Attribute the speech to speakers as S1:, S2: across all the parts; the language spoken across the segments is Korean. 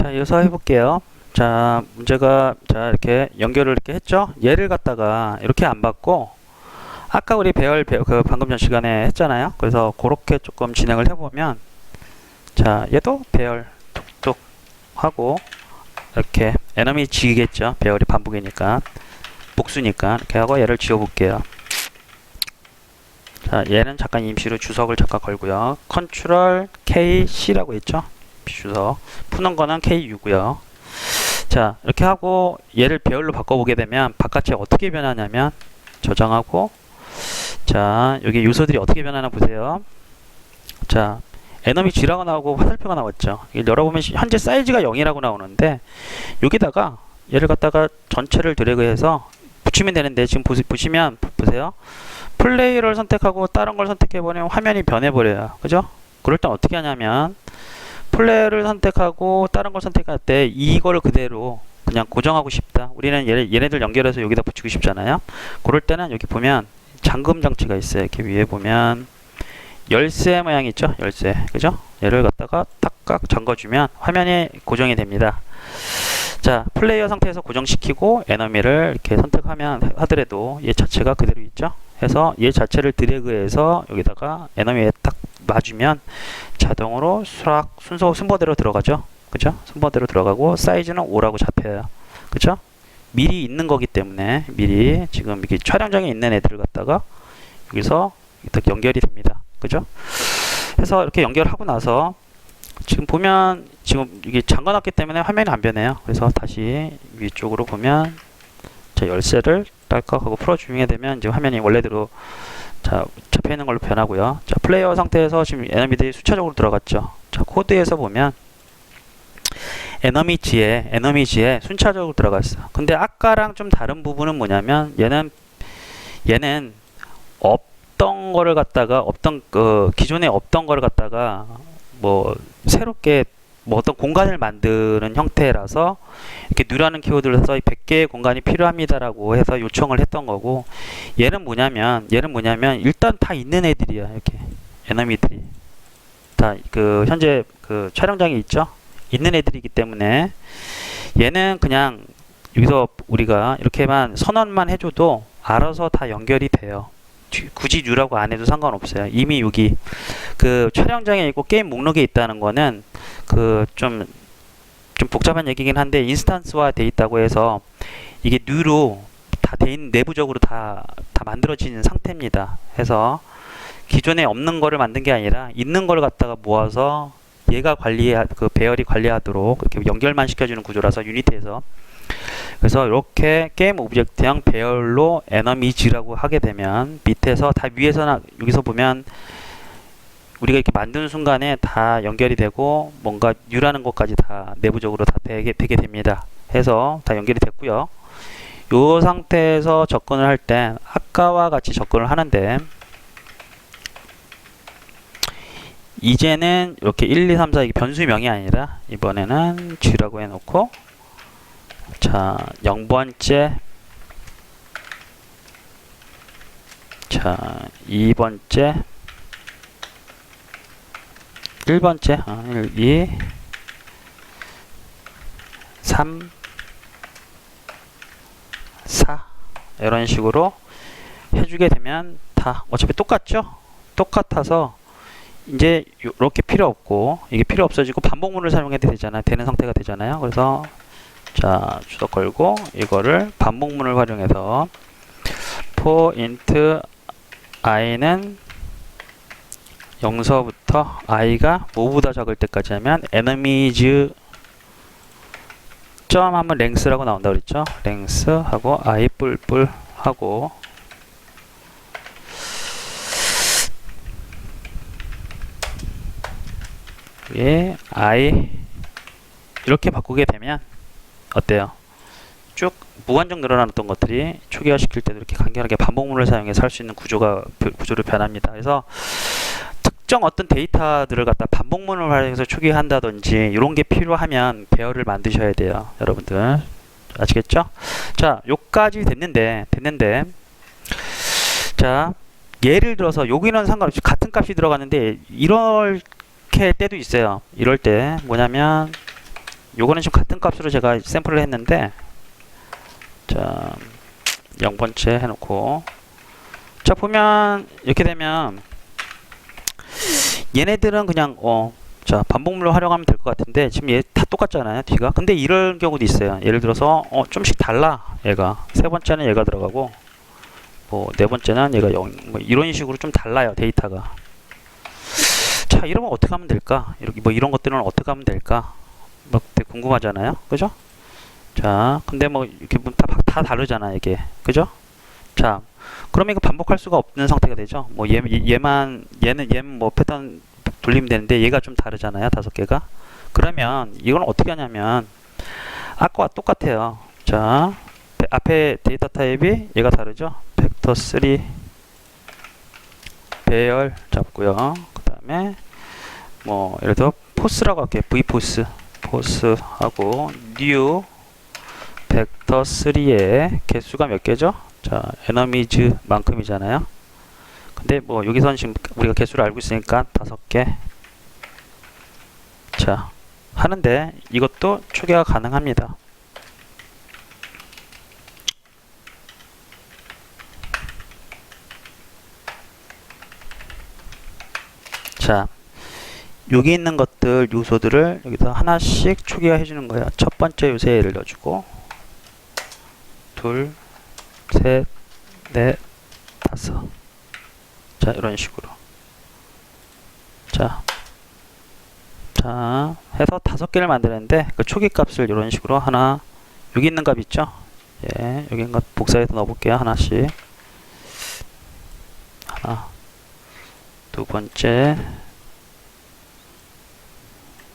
S1: 자, 이어서 해볼게요. 자, 문제가, 자, 이렇게 연결을 이렇게 했죠? 얘를 갖다가 이렇게 안 받고, 아까 우리 그 방금 전 시간에 했잖아요? 그래서 그렇게 조금 진행을 해보면, 자, 얘도 배열 툭툭 하고, 이렇게, 에너미 지겠죠? 배열이 반복이니까, 복수니까, 이렇게 하고 얘를 지워볼게요. 자, 얘는 잠깐 임시로 주석을 잠깐 걸고요. 컨트롤 KC라고 했죠? 주석. 푸는 거는 K6고요. 자, 이렇게 하고 얘를 배열로 바꿔보게 되면 바깥이 어떻게 변하냐면 저장하고, 자, 여기 요소들이 어떻게 변하나 보세요. 자, 에너미 G라고 나오고 화살표가 나왔죠. 이걸 열어보면 현재 사이즈가 0이라고 나오는데 여기다가 얘를 갖다가 전체를 드래그해서 붙이면 되는데, 지금 보시면 보세요. 플레이를 선택하고 다른 걸 선택해버리면 화면이 변해버려요. 그죠? 그럴 땐 어떻게 하냐면 플레이를 선택하고 다른 걸 선택할 때 이거를 그대로 그냥 고정하고 싶다. 우리는 얘네들 연결해서 여기다 붙이고 싶잖아요. 그럴 때는 여기 보면 잠금 장치가 있어요. 이렇게 위에 보면 열쇠 모양이 있죠. 열쇠. 그죠? 얘를 갖다가 딱딱 잠궈주면 화면이 고정이 됩니다. 자, 플레이어 상태에서 고정시키고 에너미를 이렇게 선택하면 하더라도 얘 자체가 그대로 있죠. 해서 얘 자체를 드래그해서 여기다가 에너미에 딱 놔주면 자동으로 수락 순서대로 들어가죠. 그죠? 순서대로 들어가고 사이즈는 5라고 잡혀요. 그죠? 미리 있는 거기 때문에 미리 지금 이렇게 촬영장에 있는 애들을 갖다가 여기서 딱 연결이 됩니다. 그죠? 해서 이렇게 연결하고 나서 지금 보면 지금 이게 잠가놨기 때문에 화면이 안 변해요. 그래서 다시 위쪽으로 보면 자, 열쇠를 딸깍 하고 풀어주게 되면 이제 화면이 원래대로 자, 잡혀있는 걸로 변하고요. 자, 플레이어 상태에서 지금 에너미들이 수차적으로 들어갔죠. 자, 코드에서 보면 에너미지에 순차적으로 들어갔어요. 근데 아까랑 좀 다른 부분은 뭐냐면 얘는 없던 거를 갖다가 기존에 없던 거를 갖다가 뭐 새롭게 뭐 어떤 공간을 만드는 형태라서 이렇게 누라는 키워드를 써서 100개의 공간이 필요합니다라고 해서 요청을 했던 거고, 얘는 뭐냐면 일단 다 있는 애들이야. 이렇게 에너미들이 다 그 현재 그 촬영장에 있죠. 있는 애들이기 때문에 얘는 그냥 여기서 우리가 이렇게만 선언만 해줘도 알아서 다 연결이 돼요. 굳이 뉴라고 안 해도 상관없어요. 이미 여기 그 촬영장에 있고 게임 목록에 있다는 거는 그 좀 복잡한 얘기긴 한데 인스턴스화 돼 있다고 해서 이게 뉴로 다 돼 있는, 내부적으로 다 만들어진 상태입니다. 해서 기존에 없는 거를 만든 게 아니라 있는 걸 갖다가 모아서 얘가 그 배열이 관리하도록 이렇게 연결만 시켜주는 구조라서 유니티에서. 그래서 이렇게 게임 오브젝트형 배열로 에너미지라고 하게 되면 밑에서 다 위에서나 여기서 보면 우리가 이렇게 만드는 순간에 다 연결이 되고 뭔가 뉴라는 것까지 다 내부적으로 다 되게 됩니다. 해서 다 연결이 됐고요. 이 상태에서 접근을 할 때 아까와 같이 접근을 하는데 이제는 이렇게 1, 2, 3, 4 이게 변수명이 아니라 이번에는 G라고 해놓고, 자, 0번째, 자, 2번째, 1번째, 1, 2, 3, 4 이런 식으로 해주게 되면 다 어차피 똑같죠? 똑같아서 이제 이렇게 필요 없고 이게 필요 없어지고 반복문을 사용해도 되는 상태가 되잖아요. 그래서 자, 주석 걸고 이거를 반복문을 활용해서 for int i는 0서부터 i가 뭐보다 적을 때까지 하면 enemies 점 하면 length라고 나온다 그랬죠. length 하고 i 뿔뿔 하고 예, i 이렇게 바꾸게 되면 어때요? 쭉 무한정 늘어났던 것들이 초기화 시킬 때도 이렇게 간결하게 반복문을 사용해서 할 수 있는 구조로 변합니다. 그래서 특정 어떤 데이터들을 갖다 반복문을 활용해서 초기화한다든지 이런 게 필요하면 배열을 만드셔야 돼요. 여러분들 아시겠죠? 자, 요까지 됐는데 자, 예를 들어서 여기는 상관없이 같은 값이 들어갔는데 이렇게 때도 있어요. 이럴 때 뭐냐면 요거는 지금 같은 값으로 제가 샘플을 했는데, 자 0번째 해놓고, 자 보면 이렇게 되면 얘네들은 그냥 자 반복물로 활용하면 될 것 같은데, 지금 얘 다 똑같잖아요 뒤가. 근데 이런 경우도 있어요. 예를 들어서 좀씩 달라. 얘가 세 번째는 얘가 들어가고, 뭐 네 번째는 얘가 0, 뭐 이런 식으로 좀 달라요 데이터가. 자 이러면 어떻게 하면 될까? 이렇게 뭐 이런 것들은 어떻게 하면 될까? 뭐 되게 궁금하잖아요, 그죠? 자 근데 뭐 이렇게 다 다르잖아 이게, 그죠? 자 그러면 이거 반복할 수가 없는 상태가 되죠. 뭐 얘는 뭐 패턴 돌리면 되는데 얘가 좀 다르잖아요, 5개가. 그러면 이건 어떻게 하냐면 아까와 똑같아요. 자 앞에 데이터 타입이 얘가 다르죠. 벡터 3 배열 잡고요. 그 다음에 뭐 예를 들어 포스라고 할게요. v포스 하고 new 벡터 3의 개수가 몇 개죠? 자 에너미즈 만큼이잖아요. 근데 뭐 여기선 지금 우리가 개수를 알고 있으니까 5개. 자 하는데 이것도 초기화 가능합니다. 자 여기 있는 것들 요소들을 여기서 하나씩 초기화 해주는 거예요. 첫 번째 요소에 예를 넣어주고, 둘, 셋, 넷, 다섯. 자 이런 식으로 자 해서 5개를 만드는데, 그 초기 값을 이런 식으로 하나, 여기 있는 값 있죠? 예, 여기 있는 값 복사해서 넣어볼게요. 하나씩. 하나, 두 번째,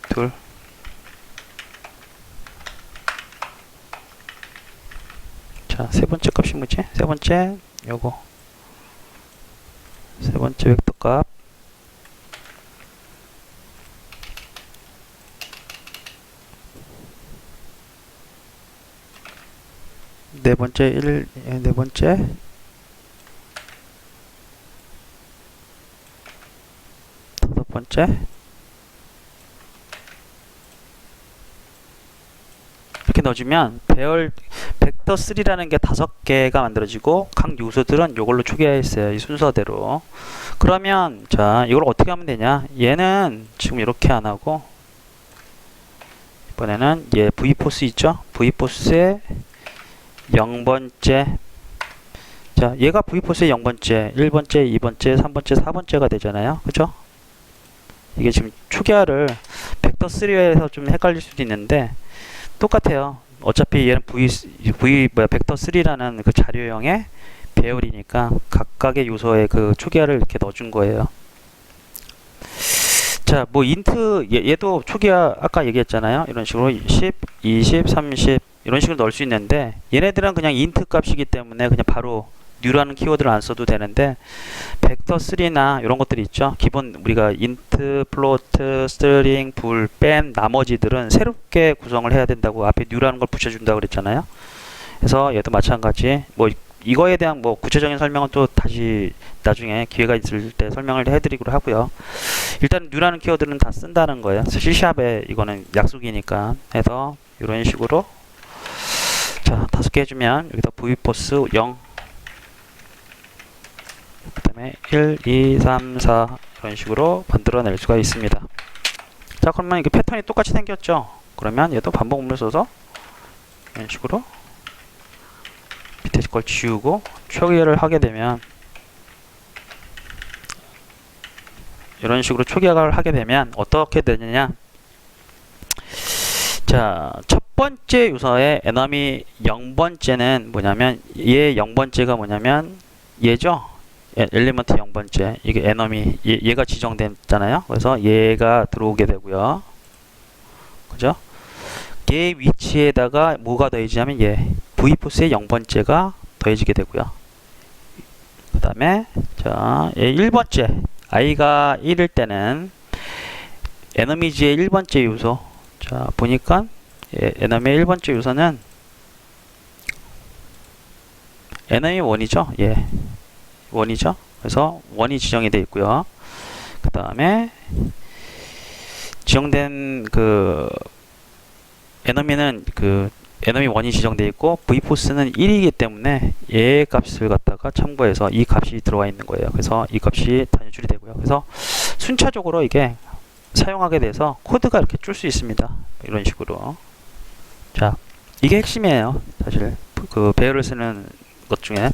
S1: 둘, 자 세 번째 값이 뭐지? 세 번째 요거, 세 번째 벡터 값, 네 번째 네 번째, 다섯 번째. 이렇게 넣어주면 배열 벡터 3라는 게 5개가 만들어지고, 각 요소들은 이걸로 초기화했어요. 이 순서대로. 그러면 자 이걸 어떻게 하면 되냐? 얘는 지금 이렇게 안 하고, 이번에는 얘 v포스 있죠? v포스의 0번째. 자 얘가 v포스의 0번째, 1번째, 2번째, 3번째, 4번째가 되잖아요, 그죠? 이게 지금 초기화를 벡터 3에서 좀 헷갈릴 수도 있는데 똑같아요. 어차피 얘는 벡터 3라는 그 자료형의 배열이니까 각각의 요소에 그 초기화를 이렇게 넣어준 거예요. 자, 뭐 인트 얘도 초기화 아까 얘기했잖아요. 이런 식으로 10, 20, 30 이런 식으로 넣을 수 있는데, 얘네들은 그냥 인트 값이기 때문에 그냥 바로 new라는 키워드를 안 써도 되는데, 벡터 3나 이런 것들이 있죠. 기본 우리가 int, float, string, bool, 뺀 나머지들은 새롭게 구성을 해야 된다고 앞에 new라는 걸 붙여준다고 그랬잖아요. 그래서 얘도 마찬가지. 뭐 이거에 대한 뭐 구체적인 설명은 또 다시 나중에 기회가 있을 때 설명을 해드리기로 하고요. 일단 new라는 키워드는 다 쓴다는 거예요. C샵에 이거는 약속이니까 해서 이런 식으로 자 5개 해주면 여기다 vforce 0, 그 다음에 1, 2, 3, 4 이런 식으로 만들어낼 수가 있습니다. 자 그러면 이게 패턴이 똑같이 생겼죠. 그러면 얘도 반복문을 써서 이런 식으로 밑에 걸 지우고 초기화를 하게 되면, 이런 식으로 초기화를 하게 되면 어떻게 되느냐? 자, 첫 번째 요소의 에너미 0번째는 뭐냐면, 얘 0번째가 뭐냐면 얘죠. 엘리먼트 0번째. 이게 에너미 얘가 지정됐잖아요. 그래서 얘가 들어오게 되고요. 그죠? 얘 위치에다가 뭐가 더해지냐면 얘 vforce의 0번째가 더해지게 되고요. 그 다음에 자, 얘 1번째 i가 1일 때는 에너미지의 1번째 요소, 자 보니까 에너미의 1번째 요소는 에너미 1이죠. 예, 1이죠. 그래서 1이 지정이 되어 있고요. 그 다음에 지정된 그 에너미는 그 에너미 1이 지정되어 있고 vforce는 1이기 때문에 얘 값을 갖다가 참고해서 이 값이 들어와 있는 거예요. 그래서 이 값이 단유출이 되고요. 그래서 순차적으로 이게 사용하게 돼서 코드가 이렇게 줄 수 있습니다. 이런 식으로. 자, 이게 핵심이에요. 사실 그 배열을 쓰는 것 중에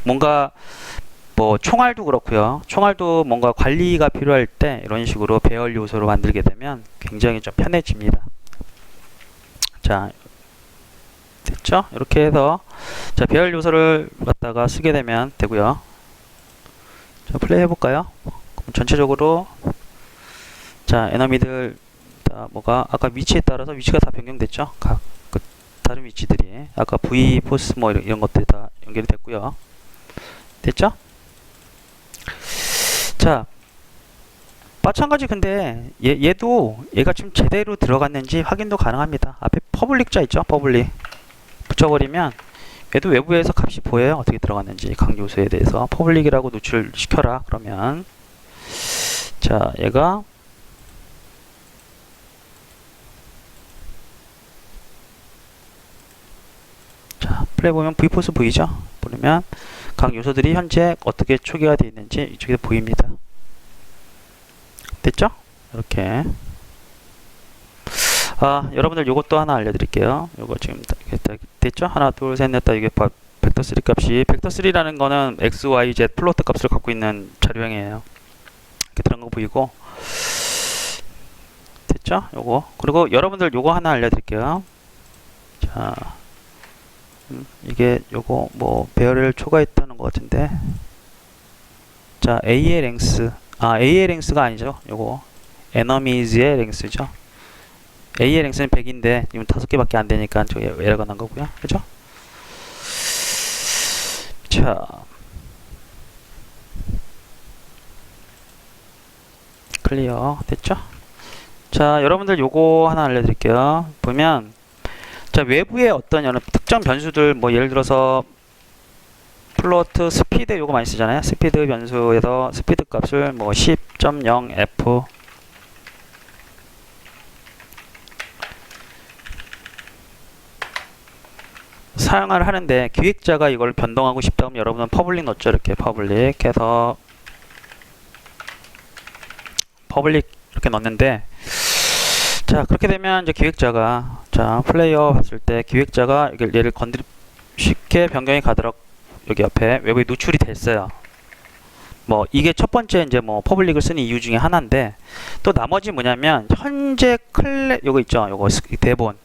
S1: 뭔가 뭐 총알도 그렇고요. 총알도 뭔가 관리가 필요할 때 이런 식으로 배열 요소로 만들게 되면 굉장히 좀 편해집니다. 자, 됐죠? 이렇게 해서 자, 배열 요소를 갖다가 쓰게 되면 되고요. 자, 플레이 해볼까요? 그럼 전체적으로 자, 에너미들 다 뭐가 아까 위치에 따라서 위치가 다 변경됐죠? 각 그 다른 위치들이 아까 V 포스 뭐 이런 것들이 다 연결이 됐고요. 됐죠? 자, 마찬가지 근데 얘가 지금 제대로 들어갔는지 확인도 가능합니다. 앞에 퍼블릭자 있죠? 퍼블릭 붙여버리면 얘도 외부에서 값이 보여요. 어떻게 들어갔는지 각 요소에 대해서 퍼블릭이라고 노출을 시켜라. 그러면 자, 얘가 자, 플레이 보면 vforce 보이죠? 보면 각 요소들이 현재 어떻게 초기화 되어 있는지 이쪽에 보입니다. 됐죠? 이렇게. 여러분들 요것도 하나 알려드릴게요. 요거 지금 됐죠? 하나, 둘, 셋, 넷, 다 이게 벡터3 값이 벡터3라는 거는 x, y, z 플로트 값을 갖고 있는 자료형이에요. 이렇게 들어간 거 보이고 됐죠? 요거. 그리고 여러분들 요거 하나 알려드릴게요. 자, 이게 요거 뭐 배열을 초과했다는 것 같은데 자, A의 랭스 A의 랭스가 아니죠. 요거 enomies의 랭스죠. A의 랭스는 100인데 지금 5개밖에 안 되니까 저기 에러가 난 거고요. 그죠? 자, 클리어 됐죠? 자, 여러분들 요거 하나 알려드릴게요. 보면 자, 외부의 어떤 여러 특정 변수들 뭐 예를 들어서 플로트 스피드 요거 많이 쓰잖아요. 스피드 변수에서 스피드 값을 뭐 10.0f 사용을 하는데 기획자가 이걸 변동하고 싶다 하면 여러분은 퍼블릭 넣죠. 이렇게 퍼블릭 해서 퍼블릭 이렇게 넣는데 자, 그렇게 되면 이제 기획자가 자, 플레이어 봤을 때 기획자가 얘를 쉽게 변경이 가도록 여기 옆에 외부에 노출이 됐어요. 뭐 이게 첫 번째 이제 뭐 퍼블릭을 쓰는 이유 중에 하나인데 또 나머지 뭐냐면 현재 요거 있죠. 요거 대본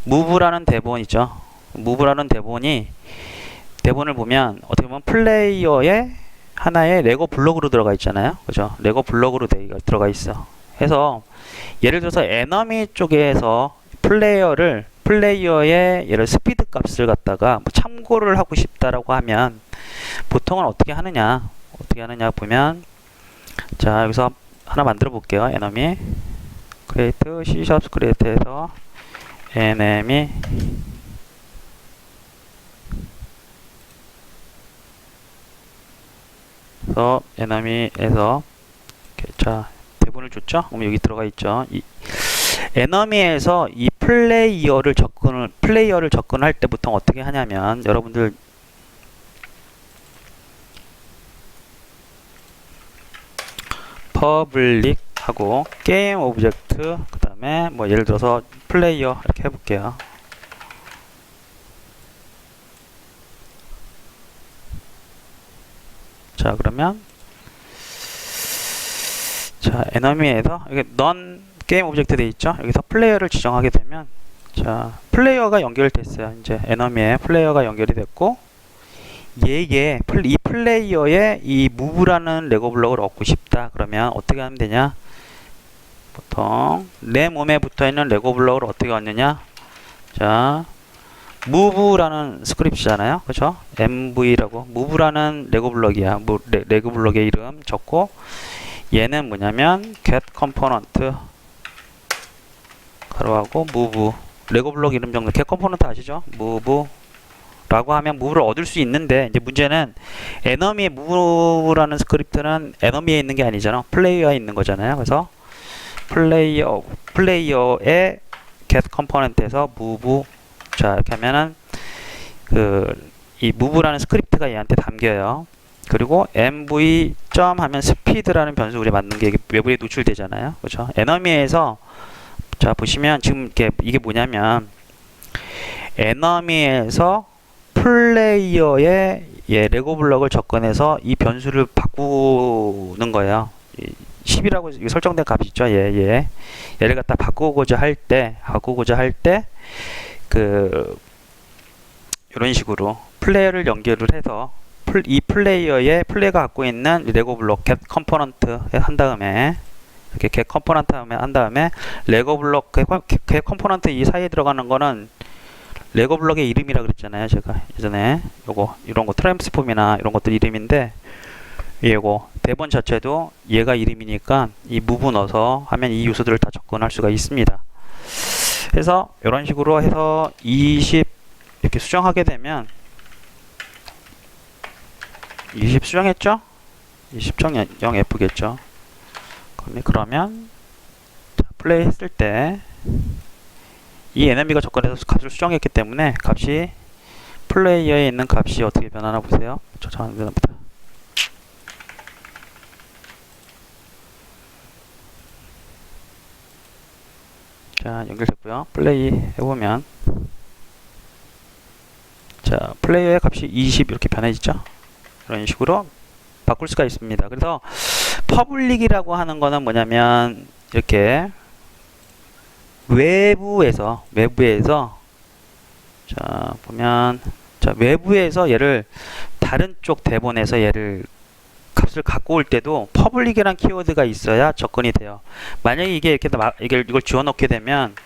S1: 무브라는 대본 있죠. 무브라는 대본을 보면 어떻게 보면 플레이어의 하나의 레고 블록으로 들어가 있잖아요. 그죠? 레고 블록으로 들어가 있어. 해서 예를 들어서 에너미 쪽에서 플레이어의 예를 스피드 값을 갖다가 뭐 참고를 하고 싶다라고 하면 보통은 어떻게 하느냐 보면 자, 여기서 하나 만들어 볼게요. 에너미 create C# create에서 enemy 그래서 에너미에서 자, 대본을 줬죠? 그럼 여기 들어가 있죠. 이 에너미에서 이 플레이어를 접근할 때 보통 어떻게 하냐면 여러분들 퍼블릭 하고 게임 오브젝트 그 다음에 뭐 예를 들어서 플레이어 이렇게 해볼게요. 자, 그러면 자, 에너미에서 여기 넌 게임 오브젝트 돼 있죠? 여기서 플레이어를 지정하게 되면 자, 플레이어가 연결됐어요. 이제 에너미에 플레이어가 연결이 됐고 이 플레이어의 이 무브라는 레고 블록을 얻고 싶다. 그러면 어떻게 하면 되냐? 보통 내 몸에 붙어 있는 레고 블록을 어떻게 얻느냐? 자, move라는 스크립트잖아요. 그죠? mv라고 move라는 레고 블록이야. 레고 블록의 이름 적고 얘는 뭐냐면 get component 가로하고 move 레고 블록 이름 정도 get component 아시죠? move 라고 하면 move를 얻을 수 있는데 이제 문제는 에너미의 move라는 스크립트는 에너미에 있는 게 아니잖아. 플레이어에 있는 거잖아요. 그래서 플레이어의 get 컴포넌트에서 move. 자, 이렇게 하면은 이 move라는 스크립트가 얘한테 담겨요. 그리고 mv 점 하면 speed라는 변수 우리 만든 게 외부에 노출되잖아요. 그렇죠? 에너미에서 자, 보시면 지금 이게 뭐냐면 에너미에서 플레이어의 레고 블럭을 접근해서 이 변수를 바꾸는 거예요. 10이라고 설정된 값이 있죠. 얘를 갖다 바꾸고자 할 때 이런 식으로 플레이어를 연결을 해서 이 플레이가 갖고 있는 레고 블록 get 컴포넌트 한 다음에 이렇게 get 컴포넌트 한 다음에 레고 블록 get 컴포넌트 이 사이에 들어가는 거는 레고 블록의 이름이라 그랬잖아요. 제가 예전에 이런 거 트랜스폼이나 이런 것들 이름인데 이거 대본 자체도 얘가 이름이니까 이 move 넣어서 하면 이 요소들을 다 접근할 수가 있습니다. 그래서 이런 식으로 해서 20 이렇게 수정하게 되면 20 수정했죠? 20.0F겠죠? 그러면 플레이 했을 때 이 NMB가 접근해서 값을 수정했기 때문에 값이 플레이어에 있는 값이 어떻게 변하나 보세요. 저장 안 됩니다. 자, 연결됐고요. 플레이 해보면 자, 플레이어의 값이 20 이렇게 변해지죠. 이런 식으로 바꿀 수가 있습니다. 그래서 퍼블릭이라고 하는 거는 뭐냐면 이렇게 외부에서 자, 보면 자, 외부에서 얘를 다른 쪽 대본에서 얘를 값을 갖고 올 때도 퍼블릭이라는 키워드가 있어야 접근이 돼요. 만약에 이게 이렇게 이걸 지워놓게 되면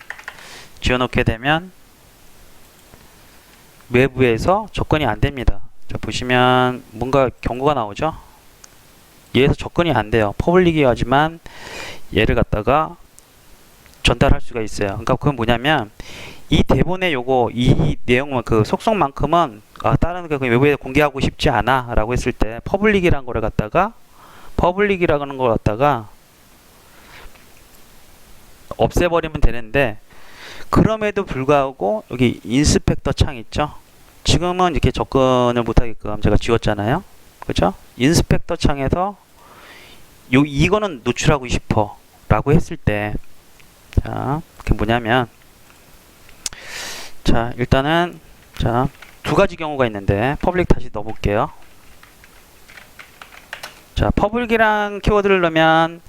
S1: 외부에서 접근이 안 됩니다. 자, 보시면 뭔가 경고가 나오죠. 얘에서 접근이 안 돼요. 퍼블릭이지만 얘를 갖다가 전달할 수가 있어요. 그러니까 그건 뭐냐면 이 대본의 이 내용만 속성만큼은 다른 외부에 공개하고 싶지 않아 라고 했을 때 퍼블릭이라는 걸 갖다가 없애버리면 되는데, 그럼에도 불구하고 여기 인스펙터 창 있죠. 지금은 이렇게 접근을 못하게끔 제가 지웠잖아요. 그죠? 인스펙터 창에서 이거는 노출하고 싶어 라고 했을 때, 자, 그게 뭐냐면, 자, 일단은, 자, 두 가지 경우가 있는데, 퍼블릭 다시 넣어볼게요. 자, 퍼블릭이란 키워드를 넣으면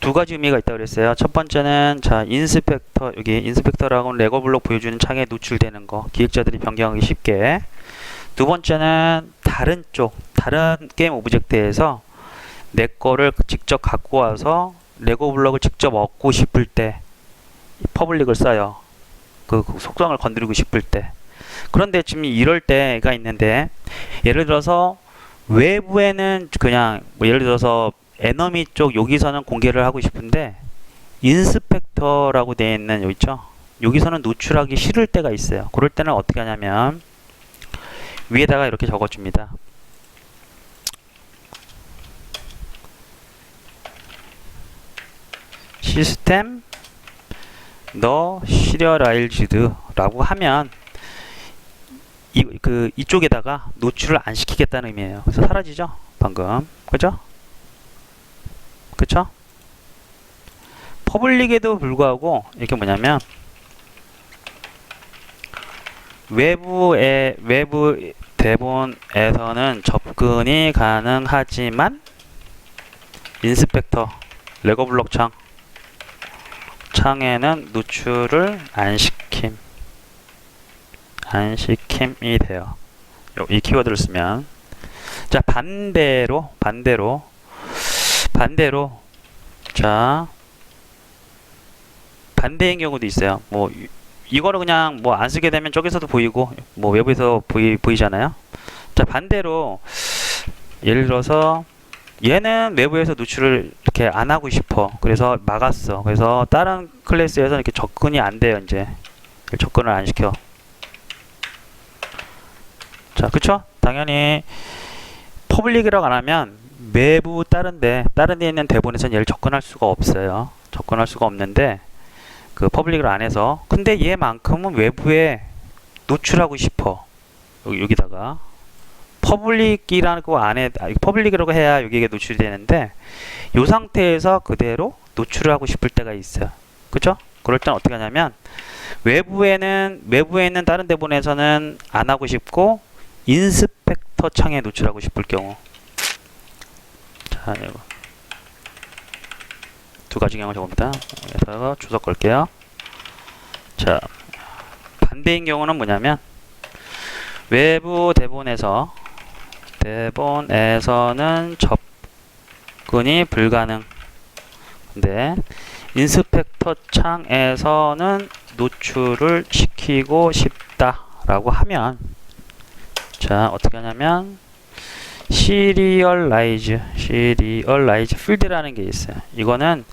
S1: 두 가지 의미가 있다고 그랬어요. 첫 번째는, 자, 인스펙터, 여기 인스펙터라고 레고 블록 보여주는 창에 노출되는 거, 기획자들이 변경하기 쉽게. 두 번째는, 다른 게임 오브젝트에서 내 거를 직접 갖고 와서 레고 블록을 직접 얻고 싶을 때 퍼블릭을 써요. 그 속성을 건드리고 싶을 때. 그런데 지금 이럴 때가 있는데, 예를 들어서 외부에는 그냥 예를 들어서 에너미 쪽 여기서는 공개를 하고 싶은데 인스펙터라고 되어 있는 여기 있죠. 여기서는 노출하기 싫을 때가 있어요. 그럴 때는 어떻게 하냐면 위에다가 이렇게 적어줍니다. 시스템 너 시리얼라이즈드 라고 하면 이쪽에다가 노출을 안 시키겠다는 의미예요. 그래서 사라지죠? 방금. 그죠? 그쵸? 퍼블릭에도 불구하고 이렇게 뭐냐면 외부 대본에서는 접근이 가능하지만 인스펙터 레고 블록 창에는 노출을 안 시킴이 돼요. 이 키워드를 쓰면. 자, 반대로 자, 반대인 경우도 있어요. 뭐 이거를 그냥 뭐 안 쓰게 되면 저기서도 보이고 뭐 외부에서 보이잖아요. 자, 반대로 예를 들어서 얘는 외부에서 노출을 이렇게 안 하고 싶어. 그래서 막았어. 그래서 다른 클래스에서 이렇게 접근이 안 돼요. 이제 접근을 안 시켜. 자, 그쵸? 당연히 퍼블릭이라고 안 하면 외부 다른 데 있는 대본에서는 얘를 접근할 수가 없어요. 접근할 수가 없는데, 그 퍼블릭을 안 해서. 근데 얘만큼은 외부에 노출하고 싶어. 여기다가 퍼블릭이라고 안에 퍼블릭이라고 해야 여기에 노출이 되는데 이 상태에서 그대로 노출을 하고 싶을 때가 있어요. 그죠? 그럴 땐 어떻게 하냐면 외부에 있는 다른 대본에서는 안 하고 싶고 인스펙터 창에 노출하고 싶을 경우. 자, 이거 두 가지 경우 적읍니다. 그래서 주석 걸게요. 자, 반대인 경우는 뭐냐면 외부 대본에서는 접근이 불가능. 근데 인스펙터 창에서는 노출을 시키고 싶다라고 하면, 자, 어떻게 하냐면 시리얼라이즈 필드라는 게 있어요. 이거는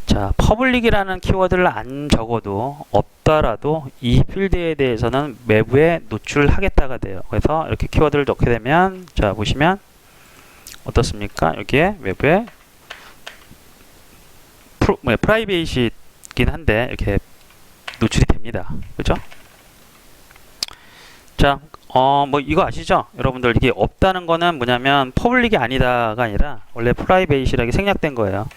S1: 자, 퍼블릭이라는 키워드를 안 적어도 없더라도 이 필드에 대해서는 외부에 노출하겠다가 돼요. 그래서 이렇게 키워드를 넣게 되면, 자, 보시면 어떻습니까? 여기에 외부에 프라이베이시긴 한데 이렇게 노출이 됩니다. 그죠? 자, 뭐 이거 아시죠? 여러분들 이게 없다는 거는 뭐냐면 퍼블릭이 아니다가 아니라 원래 프라이베이시라고 생략된 거예요.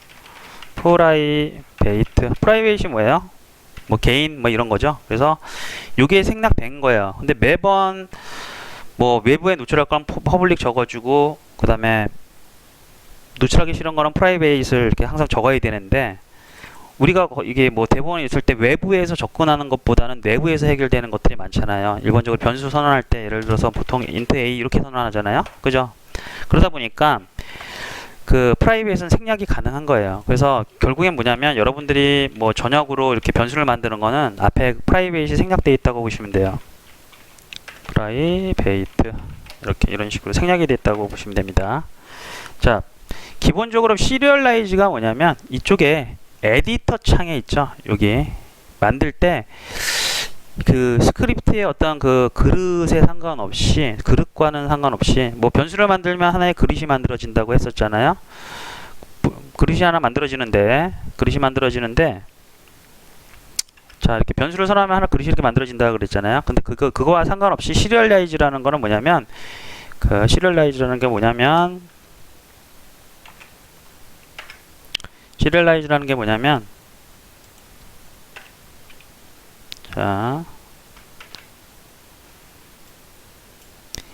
S1: 프라이베이시 뭐예요? 뭐 개인 뭐 이런 거죠. 그래서 이게 생략된 거예요. 근데 매번 뭐 외부에 노출할 건 퍼블릭 적어주고 그 다음에 노출하기 싫은 거는 프라이베이스를 이렇게 항상 적어야 되는데, 우리가 이게 뭐 대본에 있을 때 외부에서 접근하는 것보다는 내부에서 해결되는 것들이 많잖아요. 일반적으로 변수 선언할 때 예를 들어서 보통 int a 이렇게 선언하잖아요. 그죠? 그러다 보니까 그 프라이빗은 생략이 가능한 거예요. 그래서 결국엔 뭐냐면 여러분들이 뭐 전역으로 이렇게 변수를 만드는 거는 앞에 프라이빗이 생략되어 있다고 보시면 돼요. 프라이베이트 이렇게 이런 식으로 생략이 됐다고 보시면 됩니다. 자, 기본적으로 시리얼라이즈가 뭐냐면 이쪽에 에디터 창에 있죠. 여기 만들 때 그 스크립트의 어떤 그 그릇에 상관없이, 그릇과는 상관없이 뭐 변수를 만들면 하나의 그릇이 만들어진다고 했었잖아요. 그릇이 만들어지는데 자, 이렇게 변수를 선언하면 하나 그릇이 이렇게 만들어진다고 그랬잖아요. 근데 그거와 상관없이 시리얼라이즈라는 거는 뭐냐면, 그 시리얼라이즈라는 게 뭐냐면 자,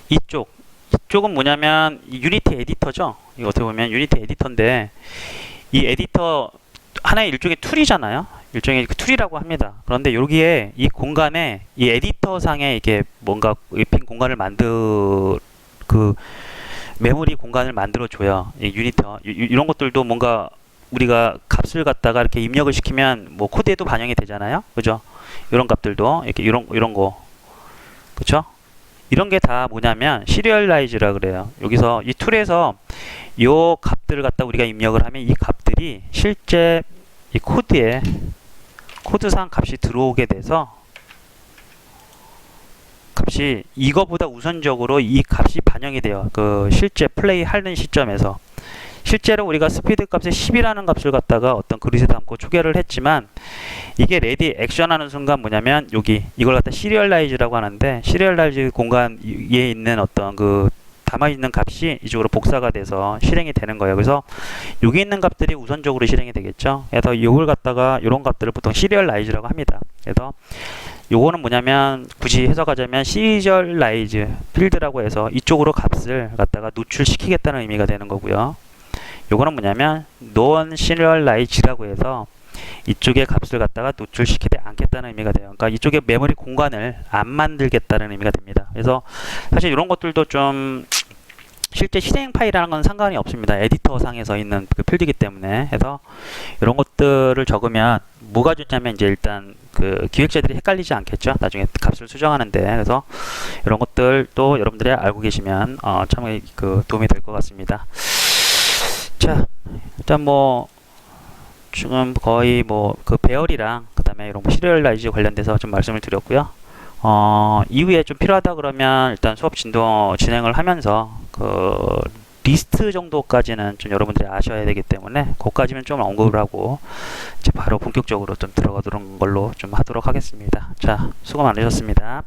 S1: 이쪽은 뭐냐면 유니티 에디터죠. 이거 어떻게 보면 유니티 에디터인데, 이 에디터 하나의 일종의 툴이잖아요. 일종의 툴이라고 합니다. 그런데 여기에 이 공간에 이 에디터 상에 이게 뭔가 빈 공간을 그 메모리 공간을 만들어 줘요. 이 유니터 이런 것들도 뭔가 우리가 값을 갖다가 이렇게 입력을 시키면 뭐 코드에도 반영이 되잖아요. 그죠? 이런 값들도 이렇게 이런 거, 그쵸? 이런 게 다 뭐냐면 시리얼라이즈라 그래요. 여기서 이 툴에서 요 값들을 갖다 우리가 입력을 하면 이 값들이 실제 이 코드상 값이 들어오게 돼서 값이 이거보다 우선적으로 이 값이 반영이 돼요. 그 실제 플레이 하는 시점에서. 실제로 우리가 스피드 값에 10이라는 값을 갖다가 어떤 그릇에 담고 초기화를 했지만, 이게 레디 액션 하는 순간 뭐냐면 이걸 갖다 시리얼라이즈라고 하는데, 시리얼라이즈 공간에 있는 어떤 그 담아있는 값이 이쪽으로 복사가 돼서 실행이 되는 거예요. 그래서 여기 있는 값들이 우선적으로 실행이 되겠죠. 그래서 이걸 갖다가 이런 값들을 보통 시리얼라이즈라고 합니다. 그래서 요거는 뭐냐면 굳이 해석하자면 시리얼라이즈 필드라고 해서 이쪽으로 값을 갖다가 노출시키겠다는 의미가 되는 거고요. 요거는 뭐냐면 non serialize라고 해서 이쪽에 값을 갖다가 노출시키지 않겠다는 의미가 돼요. 그러니까 이쪽에 메모리 공간을 안 만들겠다는 의미가 됩니다. 그래서 사실 이런 것들도 좀 실제 실행 파일이라는 건 상관이 없습니다. 에디터 상에서 있는 그 필드이기 때문에. 그래서 이런 것들을 적으면 뭐가 좋냐면 이제 일단 그 기획자들이 헷갈리지 않겠죠. 나중에 값을 수정하는데. 그래서 이런 것들도 여러분들이 알고 계시면 참 그 도움이 될 것 같습니다. 자, 일단 뭐 지금 거의 뭐 그 배열이랑 그 다음에 이런 시리얼라이즈 관련돼서 좀 말씀을 드렸고요. 이후에 좀 필요하다 그러면 일단 수업 진행을 하면서 그 리스트 정도까지는 좀 여러분들이 아셔야 되기 때문에 그것까지는 좀 언급을 하고 이제 바로 본격적으로 좀 들어가도록 걸로 좀 하도록 하겠습니다. 자, 수고 많으셨습니다.